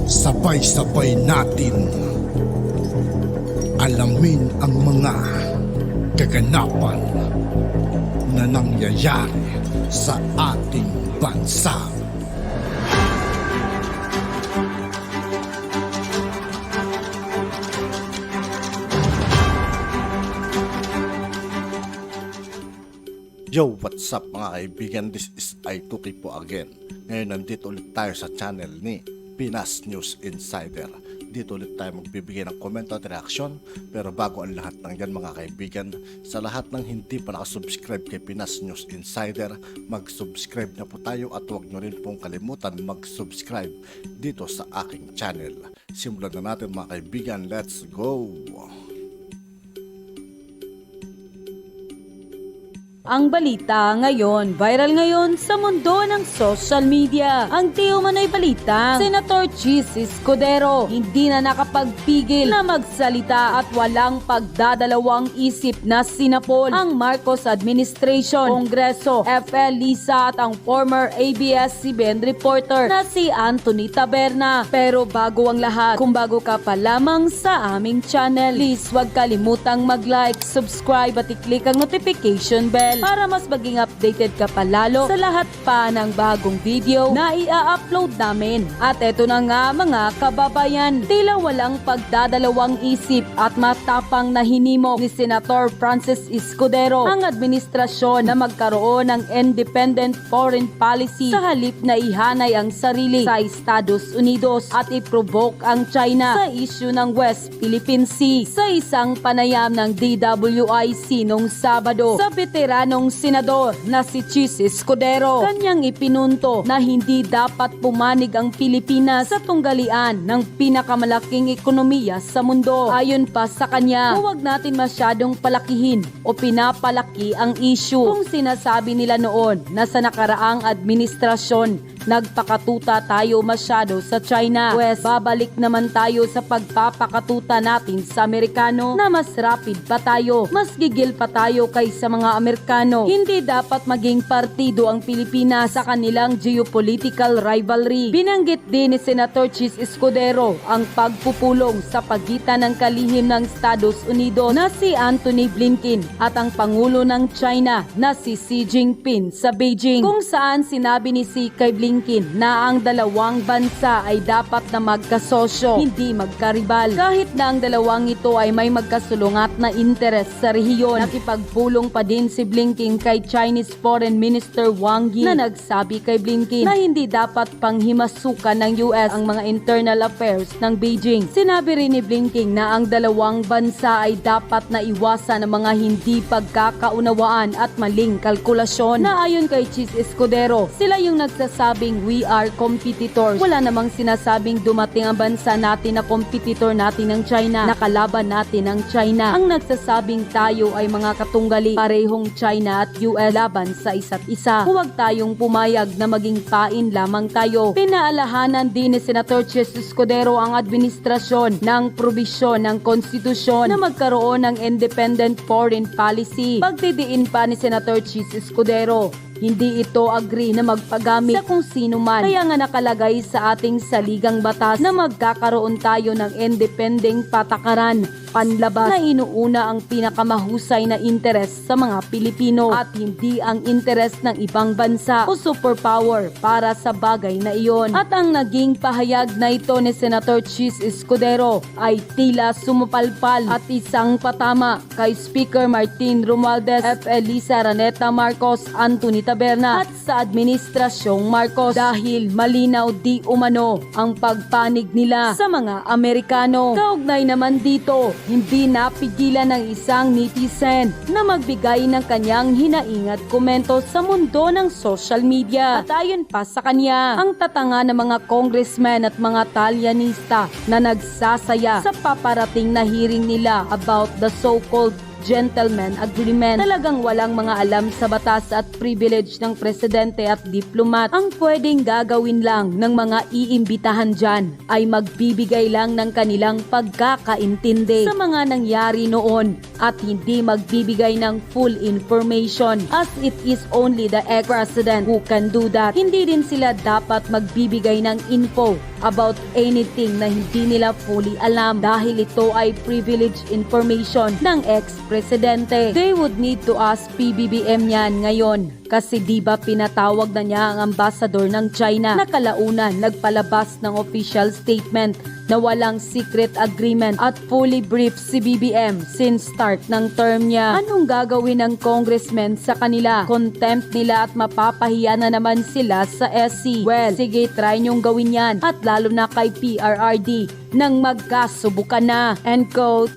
Sabay-sabay natin alamin ang mga kaganapan na nangyayari sa ating bansa. Yo, what's up mga kaibigan? This is I2K po again. Ngayon nandito ulit tayo sa channel ni Pinas News Insider. Dito ulit tayo magbibigay ng komento at reaksyon. Pero bago ang lahat ng yan mga kaibigan, sa lahat ng hindi pa nakasubscribe kay Pinas News Insider, mag-subscribe na po tayo at huwag nyo rin pong kalimutan mag-subscribe dito sa aking channel. Simulan na natin mga kaibigan, let's go! Ang balita ngayon, viral ngayon sa mundo ng social media. Ang di umano'y balita, Senator Chis Escudero hindi na nakapagpigil na magsalita at walang pagdadalawang isip na sinapol ang Marcos administration, Kongreso, FL Lisa at ang former ABS-CBN reporter na si Anthony Taberna. Pero bago ang lahat, kung bago ka pa lamang sa aming channel, please huwag kalimutang mag-like, subscribe at i-click ang notification bell para mas maging updated ka pa lalo sa lahat pa ng bagong video na i-upload namin. At eto na nga mga kababayan, tila walang pagdadalawang isip at matapang na hinimok ni Senator Francis Escudero ang administrasyon na magkaroon ng independent foreign policy sa halip na ihanay ang sarili sa Estados Unidos at i-provoke ang China sa issue ng West Philippine Sea. Sa isang panayam ng DWIC noong Sabado, sa veteranong senador na si Chis Escudero, kanyang ipinunto na hindi dapat pumanig ang Pilipinas sa tunggalian ng pinakamalaking ekonomiya sa mundo. Ayon pa sa kanya, huwag natin masyadong palakihin o pinapalaki ang issue. Kung sinasabi nila noon na sa nakaraang administrasyon nagpakatuta tayo masyado sa China, West, babalik naman tayo sa pagpapakatuta natin sa Amerikano na mas rapid pa tayo, mas gigil pa tayo kaysa mga Amerikano. Hindi dapat maging partido ang Pilipinas sa kanilang geopolitical rivalry. Binanggit din ni Senator Chis Escudero ang pagpupulong sa pagitan ng kalihim ng Estados Unidos na si Antony Blinken at ang Pangulo ng China na si Xi Jinping sa Beijing, kung saan sinabi ni Xi kay Blinken na ang dalawang bansa ay dapat na magkasosyo, hindi magkaribal. Kahit na ang dalawang ito ay may magkasulungat na interes sa rehiyon. Nakipagpulong pa din si Blinken kay Chinese Foreign Minister Wang Yi na nagsabi kay Blinken na hindi dapat panghimasukan ng US ang mga internal affairs ng Beijing. Sinabi rin ni Blinken na ang dalawang bansa ay dapat na iwasan ang mga hindi pagkakaunawaan at maling kalkulasyon, na ayon kay Chis Escudero, sila yung nagsasabing we are competitors. Wala namang sinasabing dumating ang bansa natin na competitor natin ng China, nakalaban natin ang China. Ang nagsasabing tayo ay mga katunggali, parehong China at US laban sa isa't isa. Huwag tayong pumayag na maging pain lamang tayo. Pinaalahanan din ni Senator Chis Escudero ang administrasyon ng probisyon ng konstitusyon na magkaroon ng independent foreign policy. Pagdidiin pa ni Senator Chis Escudero, hindi ito agree na magpagamit sa kung sino man. Kaya nga nakalagay sa ating saligang batas na magkakaroon tayo ng independent patakaran, panlabas na inuuna ang pinakamahusay na interes sa mga Pilipino at hindi ang interes ng ibang bansa o superpower para sa bagay na iyon. At ang naging pahayag na ito ni Senator Chis Escudero ay tila sumupalpal at isang patama kay Speaker Martin Romualdez, FL Lisa Raneta Marcos, Anthony Taberna at sa administrasyong Marcos, dahil malinaw di umano ang pagpanig nila sa mga Amerikano. Kaugnay naman dito, hindi napigilan ng isang netizen na magbigay ng kanyang hinaing at komento sa mundo ng social media. At ayon pa sa kanya, ang tatanga ng mga congressmen at mga talyanista na nagsasaya sa paparating na hearing nila about the so-called gentleman agreement. Talagang walang mga alam sa batas at privilege ng presidente at diplomat. Ang pwedeng gagawin lang ng mga iimbitahan dyan ay magbibigay lang ng kanilang pagkakaintindi sa mga nangyari noon at hindi magbibigay ng full information as it is only the ex-president who can do that. Hindi din sila dapat magbibigay ng info about anything na hindi nila fully alam dahil ito ay privileged information ng ex-presidente. They would need to ask PBBM yan ngayon kasi di ba pinatawag na niya ang ambassador ng China na kalaunan nagpalabas ng official statement na walang secret agreement at fully briefed si BBM since start ng term niya. Anong gagawin ng congressman sa kanila? Contempt nila at mapapahiya na naman sila sa SC. Well, sige, try niyong gawin yan at lalo na kay PRRD nang magkasubukan na. End quote.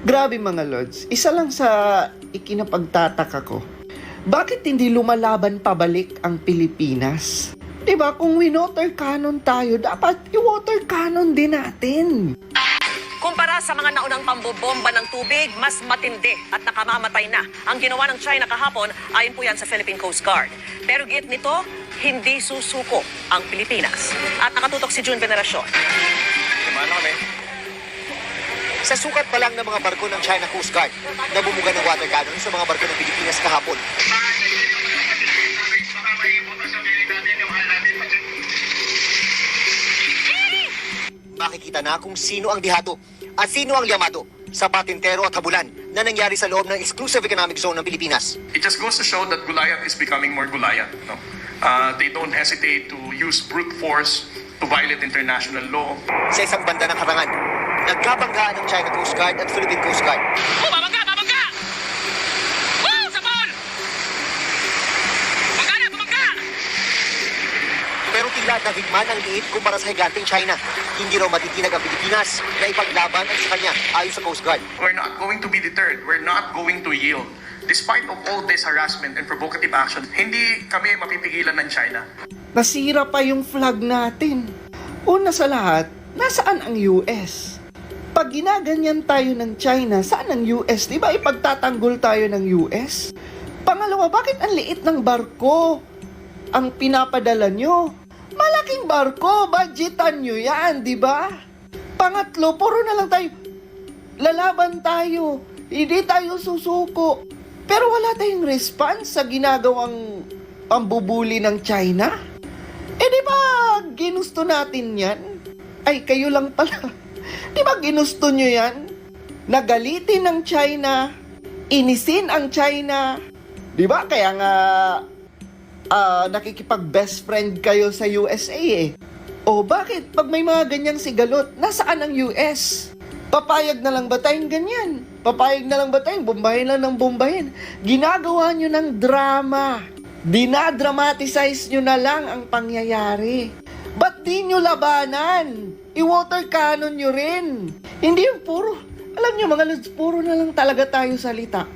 Grabe mga lords, isa lang sa ikinapagtataka ko. Bakit hindi lumalaban pabalik ang Pilipinas? Diba, kung winoter cannon tayo, dapat i-water cannon din natin. Kumpara sa mga naunang pambobomba ng tubig, mas matindi at nakamamatay na ang ginawa ng China kahapon ayon po yan sa Philippine Coast Guard. Pero git nito, hindi susuko ang Pilipinas. At nakatutok si June Veneracion. Sa sukat pa lang ng mga barko ng China Coast Guard na bumuga ng water cannon sa mga barko ng Pilipinas kahapon. Makikita na kung sino ang dihado at sino ang liyamado sa patintero at habulan na nangyari sa loob ng exclusive economic zone ng Pilipinas. It just goes to show that Goliath is becoming more Goliath. No? They don't hesitate to use brute force to violate international law. Sa isang banda ng harangan, nagkabanggaan ng China Coast Guard at Philippine Coast Guard. Babangga! Babangga! Woo! Sabol! Bangga na! Bumangga! Pero tila nahigman ang liit kumpara sa higanteng China. Hindi raw matitinag ang Pilipinas na ipaglaban ang sa kanya ayon sa Coast Guard. We're not going to be deterred. We're not going to yield. Despite of all this harassment and provocative action, hindi kami mapipigilan ng China. Nasira pa yung flag natin. Una sa lahat, nasaan ang US? Pag ginaganyan tayo ng China, saan ang US? Diba ipagtatanggol tayo ng US? Pangalawa, bakit ang liit ng barko ang pinapadala nyo? Malaking barko, budgetan nyo yan, di ba? Pangatlo, puro na lang tayo. Lalaban tayo. Hindi tayo susuko. Pero wala tayong response sa ginagawang pambubuli ng China. Eh di ba ginusto natin yan? Ay, kayo lang pala. Di ba ginusto nyo yan? Nagalitin ng China, inisin ang China. Di ba? Kaya nga nakikipag-best friend kayo sa USA eh. O bakit? Pag may mga ganyang sigalot, nasaan ang US? Papayag na lang ba tayong ganyan? Papayag na lang ba tayong bombahin lang ng bombahin? Ginagawa nyo ng drama. Dinadramatize nyo na lang ang pangyayari. Ba't di nyo labanan? I-water cannon nyo rin. Hindi yung puro, alam nyo mga lods, puro na lang talaga tayo salita.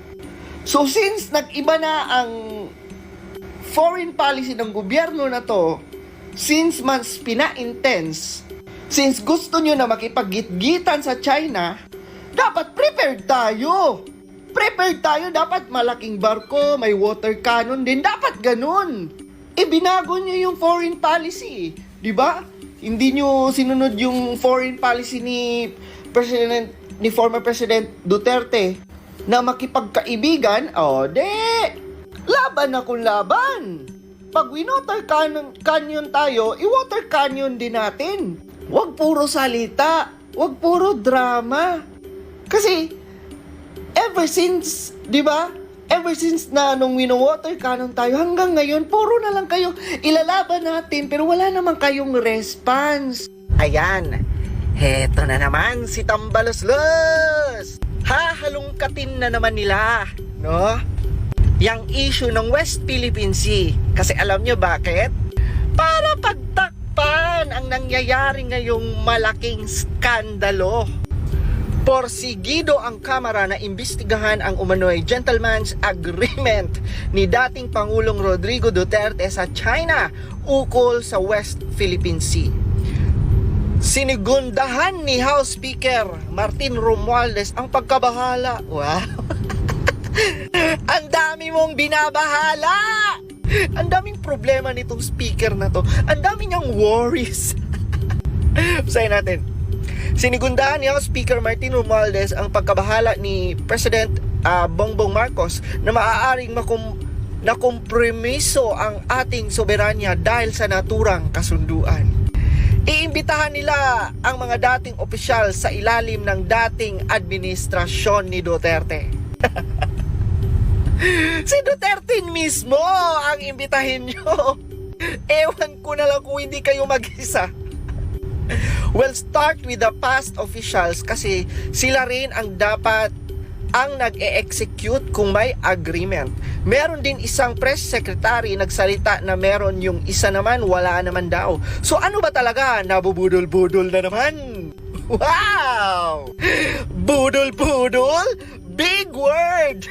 So since nag-iba na ang foreign policy ng gobyerno na to, since mas pina-intense, since gusto nyo na makipag-gitgitan sa China, dapat prepared tayo. Prepared tayo, dapat malaking barko, may water cannon din, dapat ganun. Binago nyo yung foreign policy, di ba? Hindi nyo sinunod yung foreign policy ni former President Duterte na makipagkaibigan, laban na kung laban. Pag winoter canyon tayo, i-water canyon din natin. Huwag puro salita, huwag puro drama. Kasi, ever since, di ba? Ever since na nung wino-water cannon tayo, hanggang ngayon, puro na lang kayo ilalaban natin, pero wala naman kayong response. Ayan, heto na naman si Tambaloslos. Hahalungkatin na naman nila, no? Yang issue ng West Philippine Sea. Kasi alam nyo bakit? Para pagtakpan ang nangyayari ngayong malaking skandalo. Porsigido ang Kamara na imbestigahan ang umano'y gentleman's agreement ni dating Pangulong Rodrigo Duterte sa China ukol sa West Philippine Sea. Sinigundahan ni House Speaker Martin Romualdez ang pagkabahala. Wow! Ang dami mong binabahala! Ang daming problema nitong speaker na to. Ang dami niyang worries. Basahin natin. Sinigundahan ni House Speaker Martin Romualdez ang pagkabahala ni President Bongbong Marcos na maaaring nakompromiso ang ating soberanya dahil sa naturang kasunduan. Iimbitahan nila ang mga dating opisyal sa ilalim ng dating administrasyon ni Duterte. Si Duterte mismo ang imbitahin nyo. Ewan ko na lang kung hindi kayo mag-isa. We'll start with the past officials kasi sila rin ang dapat ang nag-e-execute kung may agreement. Meron din isang press secretary nagsalita na meron, yung isa naman wala naman daw. So ano ba talaga? Nabubudol-budol na naman. Wow! Budol-budol? Big word!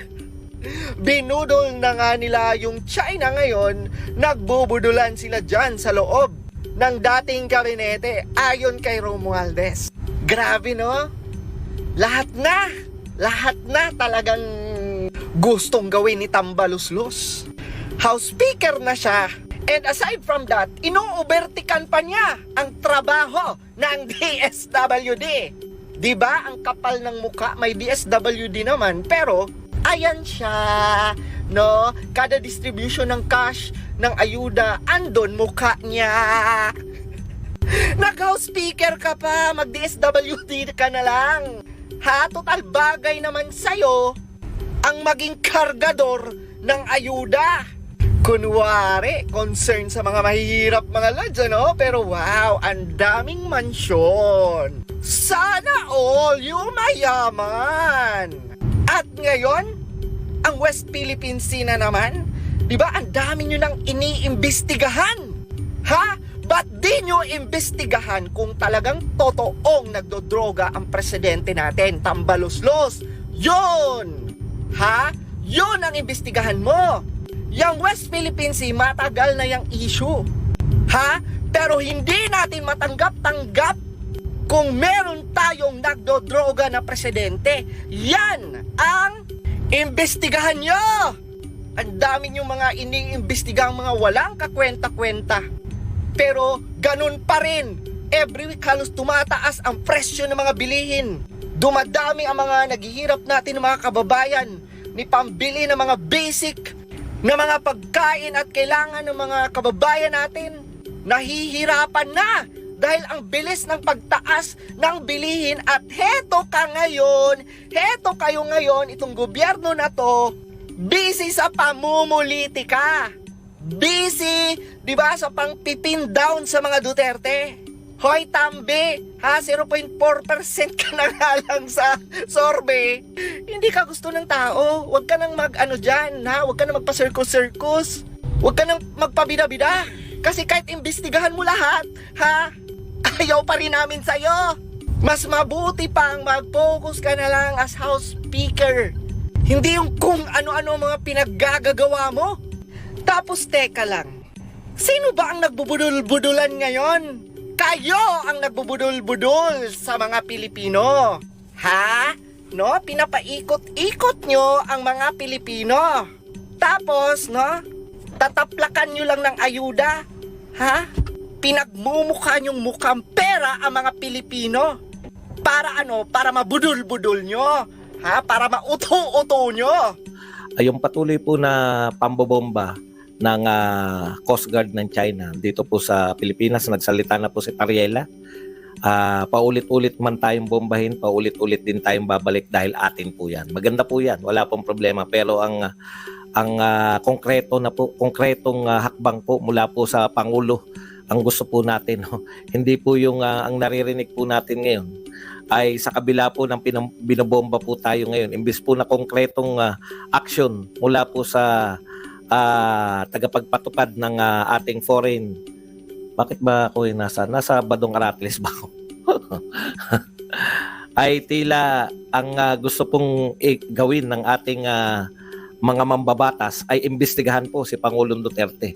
Binudol na nga nila yung China ngayon, nagbubudulan sila dyan sa loob ng dating kabinete ayon kay Romualdez. Grabe no? Lahat na talagang gustong gawin ni Tambaluslos. House Speaker na siya. And aside from that, inuubertikan pa niya ang trabaho ng DSWD. Diba? Ang kapal ng muka, may DSWD naman, pero ayan siya, no? Kada distribution ng cash, ng ayuda, andon mukha niya. Nag-House Speaker ka pa, mag-DSWD ka na lang. Ha? Total bagay naman sa'yo ang maging kargador ng ayuda. Kunwari, concern sa mga mahihirap mga lads, ano? Pero wow, ang daming mansyon. Sana all yung mayaman. At ngayon, ang West Philippine Sea na naman, di ba ang dami nyo nang iniimbestigahan? Ha? Ba't di nyo imbestigahan kung talagang totoong nagdodroga ang presidente natin, Tambaluslos? Yun! Ha? Yun ang imbestigahan mo. Yang West Philippine Sea, matagal na yung issue. Ha? Pero hindi natin matanggap-tanggap kung meron tayong nagdodroga na presidente. Yan ang imbestigahan nyo! Ang dami nyo mga iniimbestigang mga walang kakwenta-kwenta. Pero ganun pa rin. Every week halos tumataas ang presyo ng mga bilihin. Dumadami ang mga naghihirap natin ng mga kababayan ni pambili ng mga basic na mga pagkain at kailangan ng mga kababayan natin. Nahihirapan na dahil ang bilis ng pagtaas ng bilihin at heto kayo ngayon, itong gobyerno na to, busy sa pamumulitika. Busy, di ba, sa pang-pipin down sa mga Duterte. Hoy, Tambi, ha, 0.4% ka na nga lang sa survey. Hindi ka gusto ng tao. Huwag ka nang mag-ano dyan, ha? Huwag ka nang magpa-circus-circus. Huwag ka nang magpabida-bida. Kasi kahit imbestigahan mo lahat, ha, ayaw pa rin namin sa'yo. Mas mabuti pang mag-focus ka na lang as House Speaker. Hindi yung kung ano-ano mga pinaggagawa mo. Tapos teka lang, sino ba ang nagbubudol-budulan ngayon? Kayo ang nagbubudol-budol sa mga Pilipino. Ha? No? Pinapaikot-ikot nyo ang mga Pilipino. Tapos, no? Tataplakan nyo lang ng ayuda. Ha? Pinagmumukha nyong mukhang pera ang mga Pilipino. Para ano? Para mabudol-budol nyo. Ha? Para mauto-uto nyo. Ay, yung patuloy po na pambobomba ng Coast Guard ng China dito po sa Pilipinas, nagsalita na po si Tariela. Paulit-ulit man tayong bombahin, paulit-ulit din tayong babalik dahil atin po yan. Maganda po yan, wala pong problema. Pero ang konkretong hakbang po mula po sa Pangulo, ang gusto po natin, hindi po yung ang naririnig po natin ngayon ay sa kabila po ng binobomba po tayo ngayon. Imbis po na konkretong action mula po sa tagapagpatupad ng ating foreign. Bakit ba ako nasa Badong Aratles ba ako? Ay tila ang gusto pong gawin ng ating mga mambabatas ay imbestigahan po si Pangulong Duterte.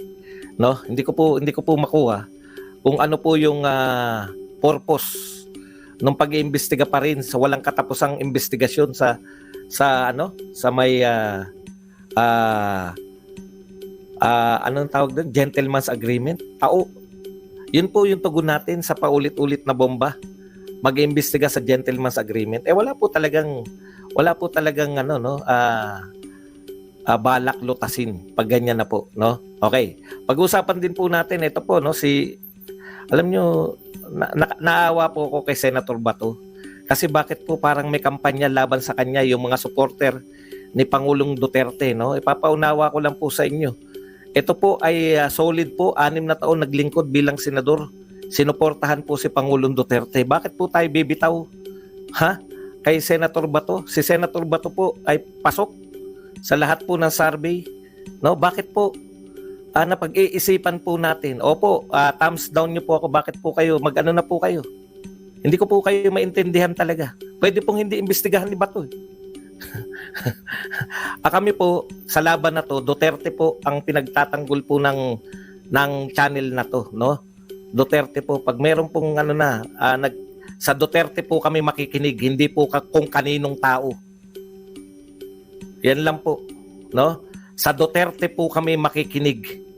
No? Hindi ko po makuha kung ano po yung purpose nung pag-iimbestiga pa rin sa walang katapusang investigasyon sa may anong tawag doon? Gentleman's agreement. Yun po yung tugon natin sa paulit-ulit na bomba. mag-iimbestiga sa gentleman's agreement. Wala po talagang balak lutasin pag ganyan na po, no? Okay. Pag-usapan din po natin ito po, no, alam nyo, naawa po ako kay Senator Bato. Kasi bakit po parang may kampanya laban sa kanya yung mga supporter ni Pangulong Duterte, no? Ipapaunawa ko lang po sa inyo. Ito po ay solid po, 6 na taon naglingkod bilang senador. Sinuportahan po si Pangulong Duterte. Bakit po tayo bibitaw? Ha? Kay Senator Bato? Si Senator Bato po ay pasok sa lahat po ng survey. No? Bakit po? Napag-iisipan po natin. Opo, thumbs down nyo po ako. Bakit po kayo? Mag-ano na po kayo? Hindi ko po kayo maintindihan talaga. Pwede pong hindi imbestigahan ni Bato. Kami po, sa laban na to, Duterte po ang pinagtatanggol po ng channel na to, no? Duterte po, pag meron pong sa Duterte po kami makikinig, hindi po kung kaninong tao. Yan lang po, no? Sa Duterte po kami makikinig.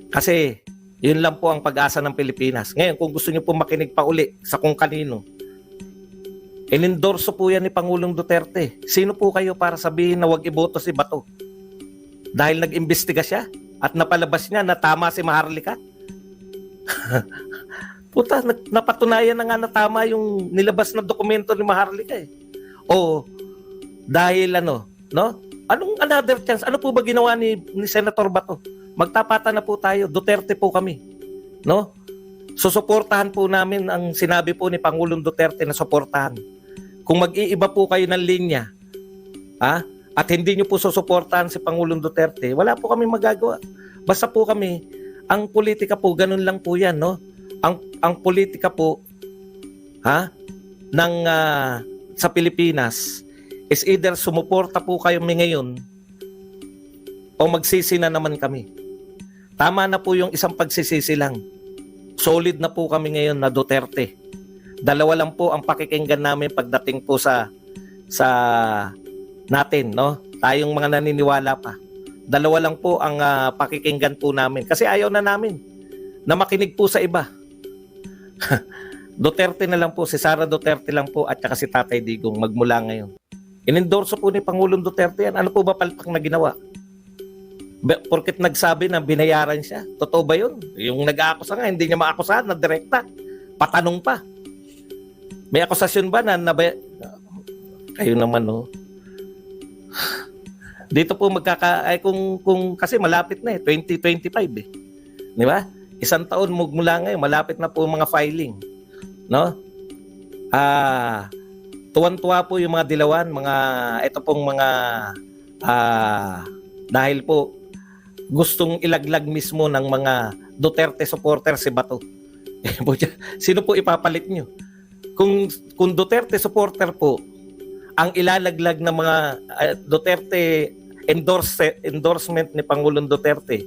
Kasi yun lang po ang pag-asa ng Pilipinas. Ngayon, kung gusto niyo po makinig pa uli sa kung kanino, inendorso po yan ni Pangulong Duterte. Sino po kayo para sabihin na wag iboto si Bato? Dahil nag-imbestiga siya at napalabas niya na tama si Maharlika? Puta, napatunayan na nga na tama yung nilabas na dokumento ni Maharlika eh. O dahil no? Anong another chance? Ano po ba ginawa ni Senator Bato? Magtapatan na po tayo. Duterte po kami. No? Susuportahan po namin ang sinabi po ni Pangulong Duterte na suportahan. Kung mag-iiba po kayo ng linya, at hindi nyo po susuportahan si Pangulong Duterte, wala po kami magagawa. Basta po kami, ang politika po, ganun lang po yan, no? Ang politika po, sa Pilipinas, is either sumuporta po kayo ngayon, o magsisi na naman kami. Tama na po yung isang pagsisisi lang. Solid na po kami ngayon na Duterte. Dalawa lang po ang pakikinggan namin pagdating po sa natin, no? Tayong mga naniniwala pa. Dalawa lang po ang pakikinggan po namin. Kasi ayaw na namin na makinig po sa iba. Duterte na lang po, si Sara Duterte lang po at saka si Tatay Digong magmula ngayon. Inendorso po ni Pangulong Duterte yan. Ano po ba palpak na ginawa? Porket nagsabi na binayaran siya. Totoo ba yun? Yung nag-aakusa nga, hindi niya maakusahan na direkta. Patanong pa. May akusasyon ba na kayo naman, no? Dito po kung kasi malapit na 2025 eh. Di ba? Isang taon mula ngayon, malapit na po mga filing. No? Tuwan-tuwa po yung mga dilawan, ito pong mga dahil po gustong ilaglag mismo ng mga Duterte supporter si Bato. Sino po ipapalit nyo? Kung Duterte supporter po ang ilalaglag ng mga Duterte endorsement ni Pangulong Duterte,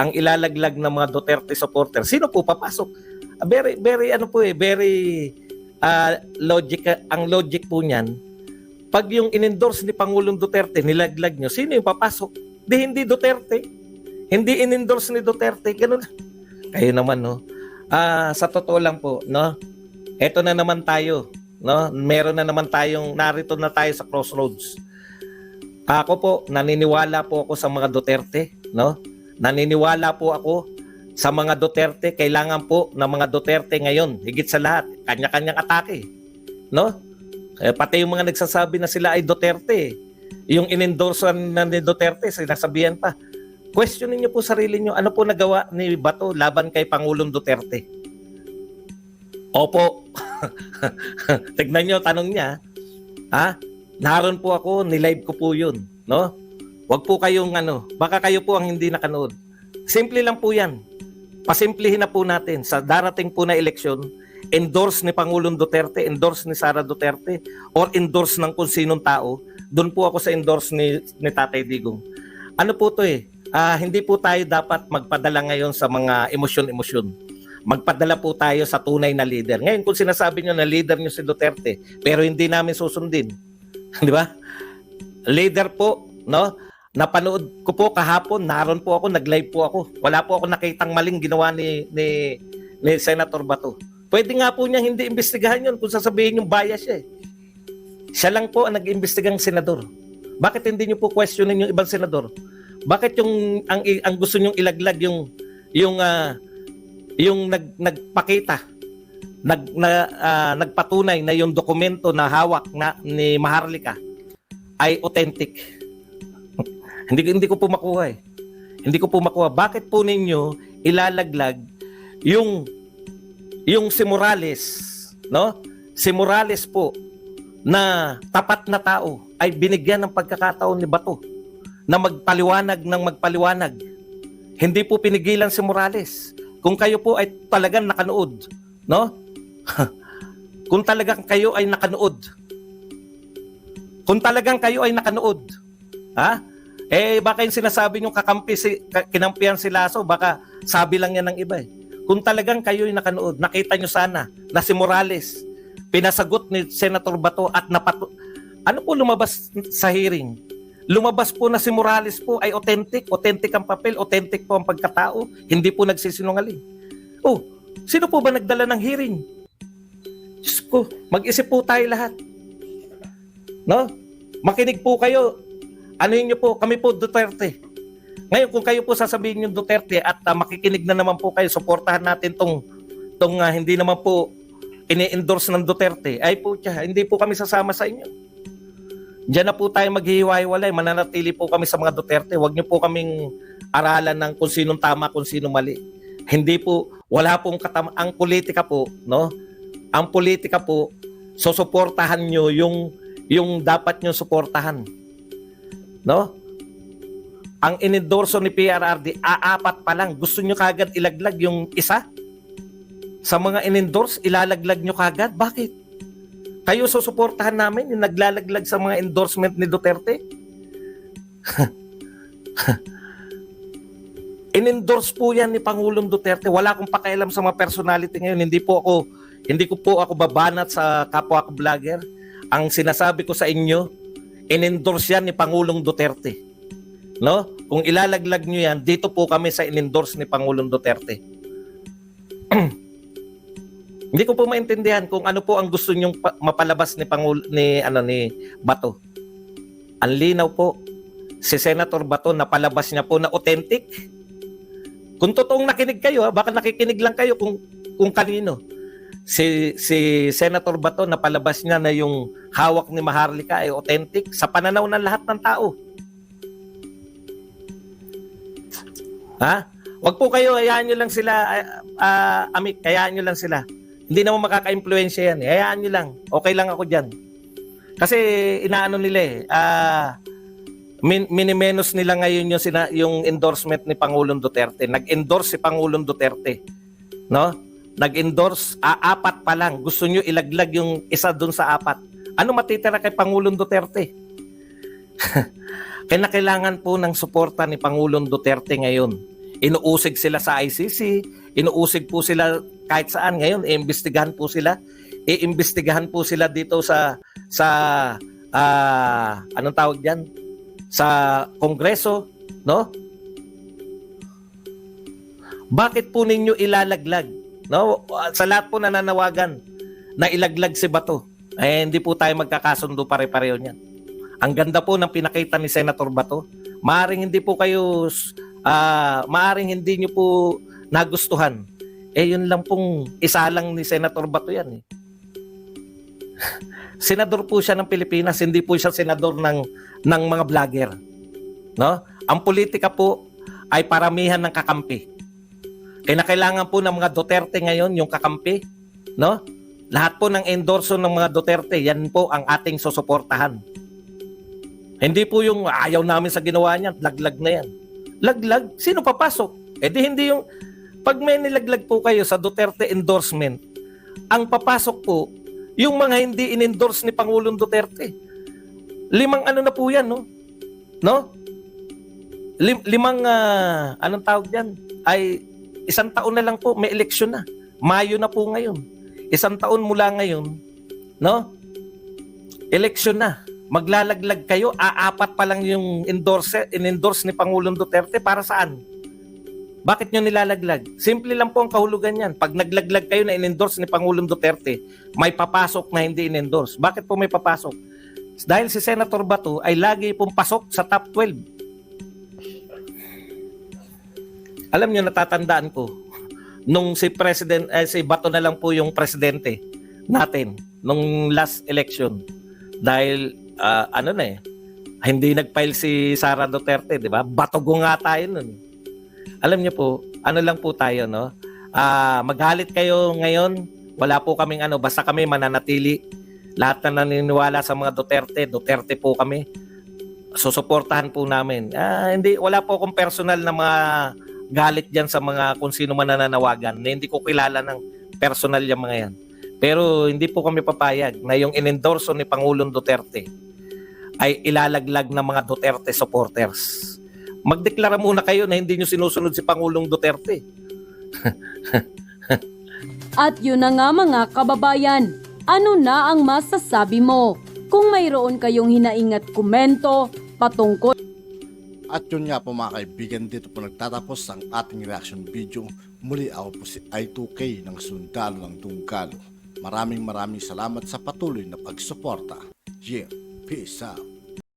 ang ilalaglag ng mga Duterte supporter, sino po papasok? Very logic. Ang logic po niyan, pag yung inendorse ni Pangulong Duterte, nilaglag nyo, sino yung papasok? Hindi Duterte. Hindi inendorse ni Duterte. Ganun. Kayo naman, no? Sa totoo lang po, no? Eto na naman tayo, no? Meron na naman narito na tayo sa crossroads. Ako po, naniniwala po ako sa mga Duterte, no? Naniniwala po ako sa mga Duterte. Kailangan po ng mga Duterte ngayon, higit sa lahat, kanya-kanyang atake, no? Pati yung mga nagsasabi na sila ay Duterte, yung inendorsan na ni Duterte, sinasabihan pa. Questionin niyo po sarili niyo, ano po nagawa ni Bato laban kay Pangulong Duterte? Opo. Tignan niyo, tanong niya. Naroon po ako, nilive ko po yun, no? Wag po kayong baka kayo po ang hindi nakanood. Simple lang po yan. Pasimplihin na po natin sa darating po na eleksyon, endorse ni Pangulong Duterte, endorse ni Sara Duterte, or endorse ng kung sinong tao, doon po ako sa endorse ni Tatay Digong. Ano po to hindi po tayo dapat magpadala ngayon sa mga emosyon-emosyon. Magpadala po tayo sa tunay na leader. Ngayon, kung sinasabi nyo na leader nyo si Duterte, pero hindi namin susundin, di ba? Leader po, no? Napanood ko po kahapon, naroon po ako, nag-live po ako. Wala po ako nakitang maling ginawa ni Senator Bato. Pwede nga po niya hindi imbestigahan yun kung sasabihin yung bias siya eh. Siya lang po ang nag-imbestigang senador. Bakit hindi niyo po questionin yung ibang senador? Bakit yung ang gusto niyong ilaglag yung nagpakita, nagpatunay na yung dokumento na hawak na ni Maharlika ay authentic? hindi ko po makuha eh. Hindi ko po makuha. Bakit po ninyo ilalaglag yung si Morales, no? Si Morales po na tapat na tao ay binigyan ng pagkakataon ni Bato na magpaliwanag. Hindi po pinigilan si Morales. Kung kayo po ay talagang nakanood, no? Kung talagang kayo ay nakanood. Ha? Baka yung sinasabi nyo kinampihan si Lasso, baka sabi lang yan ng iba eh. Kung talagang kayo ay nakanood, nakita nyo sana na si Morales pinasagot ni Senator Bato at ano po lumabas sa hearing? Lumabas po na si Morales po ay authentic ang papel, authentic po ang pagkatao, hindi po nagsisinungaling. Oh, sino po ba nagdala ng hearing? Diyos ko, mag-isip po tayo lahat. No? Makinig po kayo. Ano yun po, kami po Duterte. Ngayon kung kayo po sasabihin yung Duterte at makikinig na naman po kayo, suportahan natin tong hindi naman po ini-endorse ng Duterte, ay po siya, hindi po kami sasama sa inyo. Diyan na po tayo maghihiwa-hiwalay, mananatili po kami sa mga Duterte. Huwag niyo po kaming aralan ng kung sinong tama, kung sinong mali. Hindi po, wala pong ang politika po, no? Ang politika po, susuportahan niyo yung dapat niyo suportahan. No? Ang inendorso ni PRRD, apat pa lang. Gusto nyo kagad ilaglag yung isa? Sa mga inendorse, ilalaglag nyo kagad? Bakit? Kayo susuportahan namin yung naglalaglag sa mga endorsement ni Duterte? Inendorse po yan ni Pangulong Duterte. Wala akong pakialam sa mga personality ngayon. Hindi ko po ako babanat sa kapwa ko vlogger. Ang sinasabi ko sa inyo, inendorse yan ni Pangulong Duterte. No? Kung ilalaglag nyo yan, dito po kami sa inendorse ni Pangulong Duterte. Hindi ko po maintindihan kung ano po ang gusto nyong mapalabas ni Bato. Ang linaw po, si Senator Bato napalabas niya po na authentic. Kung totoong nakinig kayo, baka nakikinig lang kayo kung kanino. Si Senator Bato napalabas niya na yung hawak ni Maharlika ay authentic sa pananaw ng lahat ng tao. Ha? Wag po kayo, hayaan nyo lang sila, Amik, hayaan nyo lang sila. Hindi naman makaka-impluensya yan. Hayaan nyo lang. Okay lang ako dyan. Kasi inaano nila minimenos nila ngayon yung endorsement ni Pangulong Duterte. Nag-endorse si Pangulong Duterte. No? Nag-endorse, apat pa lang. Gusto nyo ilaglag yung isa dun sa apat. Ano matitira kay Pangulong Duterte? Kaya kailangan po ng suporta ni Pangulong Duterte ngayon. Inuusig sila sa ICC, inuusig po sila kahit saan ngayon, iimbestigahan po sila. Iimbestigahan po sila dito sa anong tawag diyan? Sa Kongreso, no? Bakit po ninyo ilalaglag? No? Sa lahat po nananawagan na ilaglag si Bato. Hindi po tayo magkakasundo pare-pareho niyan. Ang ganda po ng pinakita ni Senator Bato. Maaring hindi po kayo maaring hindi nyo po nagustuhan. Yun lang pong isa lang ni Senator Bato yan eh. Senador po siya ng Pilipinas, hindi po siya senador ng mga vlogger. No? Ang politika po ay paramihan ng kakampi. Kaya kailangan po ng mga Duterte ngayon yung kakampi, no? Lahat po ng endorso ng mga Duterte, yan po ang ating susuportahan. Hindi po yung ayaw namin sa ginawa niya, laglag na yan. Laglag? Sino papasok? Di hindi yung pag may nilaglag po kayo sa Duterte endorsement, ang papasok po yung mga hindi in-endorse ni Pangulong Duterte. 5 ano na po yan, no? No? 5 anong tawag diyan? Ay 1 taon na lang po, may eleksyon na. Mayo na po ngayon. 1 taon mula ngayon, no? Eleksyon na. Maglalaglag kayo, apat pa lang yung in-endorse ni Pangulong Duterte para saan? Bakit nyo nilalaglag? Simple lang po ang kahulugan yan. Pag naglaglag kayo na in-endorse ni Pangulong Duterte, may papasok na hindi in-endorse. Bakit po may papasok? Dahil si Senator Bato ay lagi pong pasok sa top 12. Alam nyo, natatandaan ko, nung si Bato na lang po yung presidente natin, nung last election. Dahil, hindi nag-file si Sara Duterte, di ba? Batogo nga tayo nun. Alam niyo po, ano lang po tayo, no? Maghalit kayo ngayon, wala po kaming basta kami mananatili. Lahat na naniniwala sa mga Duterte po kami. Susuportahan po namin. Wala po akong personal na mga galit diyan sa mga kung sino man nananawagan. Hindi ko kilala ng personal yung mga yan. Pero hindi po kami papayag na yung in-endorso ni Pangulong Duterte ay ilalaglag ng mga Duterte supporters. Magdeklara muna kayo na hindi nyo sinusunod si Pangulong Duterte. At yun na nga mga kababayan, ano na ang masasabi mo? Kung mayroon kayong hinaingat komento patungkol At yun nga po mga kaibigan, dito po nagtatapos ang ating reaction video. Muli ako po si I2K ng Sundalo ng Tunggalo. Maraming salamat sa patuloy na pagsuporta. Yeah, peace out.